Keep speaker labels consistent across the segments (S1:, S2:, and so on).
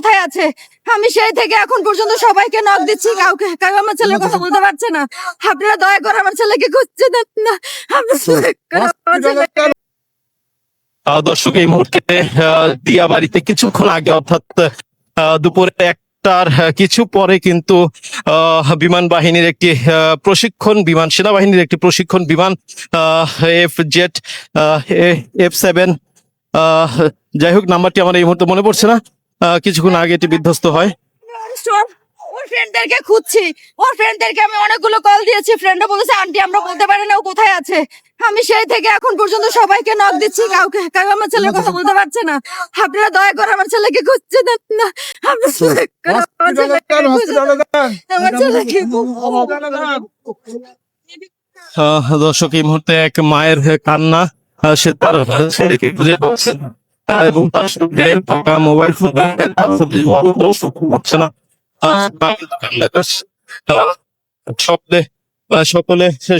S1: কোথায় আছে। আমি সেই থেকে এখন পর্যন্ত সবাইকে নক দিচ্ছি, কেউ আমার ছেলের কথা বলতে পারছে না। আপনারা দয়া করে আমার ছেলেকে খুঁজতে দেন না।
S2: দর্শক, এই মুহূর্তে দিয়াবাড়িতে কিছুক্ষণ আগে অর্থাৎ দুপুরে একটার কিছু পরে কিন্তু বিমান বাহিনীর একটি প্রশিক্ষণ বিমান, সেনাবাহিনীর একটি প্রশিক্ষণ বিমান F-Jet F-7, যাই হোক নাম্বারটি আমার এই মুহূর্তে মনে পড়ছে না, কিছুক্ষণ আগে এটি বিধ্বস্ত হয়।
S1: ওর ফ্রেন্ডদেরকে খুঁজছি, ওর ফ্রেন্ডদেরকে আমি অনেকগুলো কল দিয়েছি। ফ্রেন্ডরা বলেছে আন্টি আমরা বলতে পারি না ও কোথায় আছে। আমি সেই থেকে এখন পর্যন্ত সবাইকে নক দিচ্ছি, কেউ আমার ছেলের কথা বলতে পারছে না। আপনারা দয়া করে আমার ছেলেকে খুঁজতে দেন না। আমার ছেলেকে
S2: দর্শক, এই মুহূর্তে এক মায়ের কান্না, সে তার ছেলেকে খুঁজে পাচ্ছে না এবং তার সঙ্গে থাকা মোবাইল ফোন হচ্ছে না।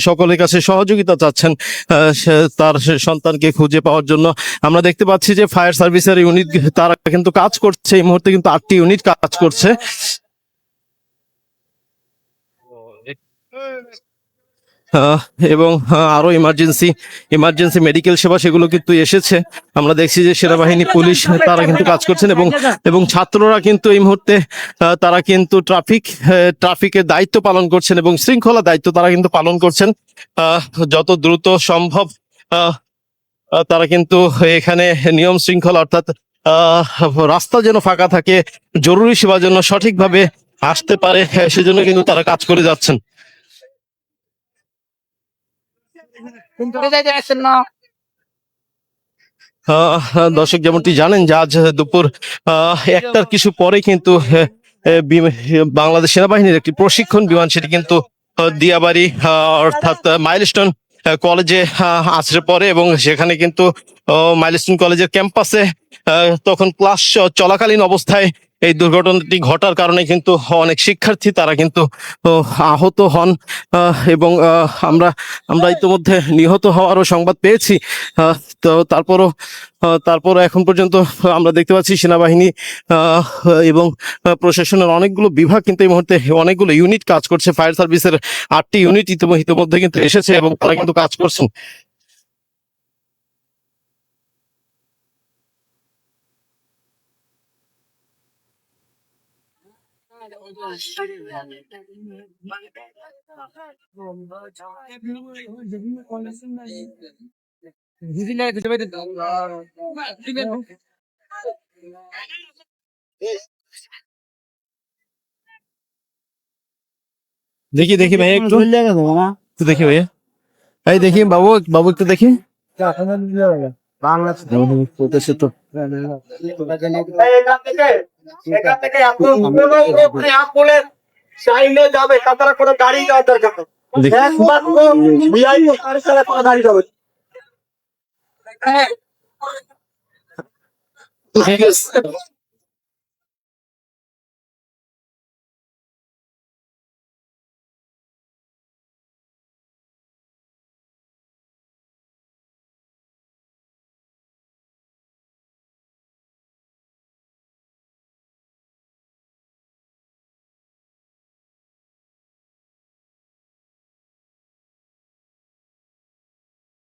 S2: সকলের কাছে সহযোগিতা চাচ্ছেন তার সন্তানকে খুঁজে পাওয়ার জন্য। আমরা দেখতে পাচ্ছি যে ফায়ার সার্ভিসের ইউনিট তারা কিন্তু কাজ করছে, এই মুহূর্তে কিন্তু 8টি ইউনিট কাজ করছে। এবং আরো ইমার্জেন্সি মেডিকেল সেবা সেগুলো কিন্তু এসেছে। আমরা দেখছি যে সেনাবাহিনী, পুলিশ তারা কিন্তু কাজ করছেন এবং ছাত্ররা কিন্তু এই মুহূর্তে তারা কিন্তু ট্রাফিকের দায়িত্ব পালন করছেন এবং শৃঙ্খলা দায়িত্ব তারা কিন্তু পালন করছেন। যত দ্রুত সম্ভব তারা কিন্তু এখানে নিয়ম শৃঙ্খলা অর্থাৎ রাস্তা যেন ফাঁকা থাকে, জরুরি সেবা যেন সঠিকভাবে আসতে পারে, সেজন্য কিন্তু তারা কাজ করে যাচ্ছেন। দর্শক, যেমনটি জানেন যে আজ দুপুর 1টার কিছু পরে কিন্তু বাংলাদেশ সেনাবাহিনীর একটি প্রশিক্ষণ বিমান, সেটি কিন্তু দিয়াবাড়ি অর্থাৎ মাইলস্টোন কলেজে আসরে পড়ে এবং সেখানে কিন্তু মাইলস্টোন কলেজের ক্যাম্পাসে তখন ক্লাস চলাকালীন অবস্থায় এই দুর্ঘটনাটি ঘটার কারণে কিন্তু অনেক শিক্ষার্থী তারা কিন্তু আহত হন এবং আমরা ইতিমধ্যে নিহত হওয়ারও সংবাদ পেয়েছি। তো তারপরও এখন পর্যন্ত আমরা দেখতে পাচ্ছি সেনাবাহিনী এবং প্রশাসনের অনেকগুলো বিভাগ কিন্তু এই মুহূর্তে অনেকগুলো ইউনিট কাজ করছে। ফায়ার সার্ভিসের 8টি ইউনিট ইতিমধ্যে কিন্তু এসেছে এবং তারা কিন্তু কাজ করছেন। দেখি ভাইয়া একটু দেখি ভাইয়া, এই দেখি বাবু একটু দেখি।
S3: যাবে তারা কোনো গাড়ি যাওয়ার দরকার
S2: ঠিক আছে।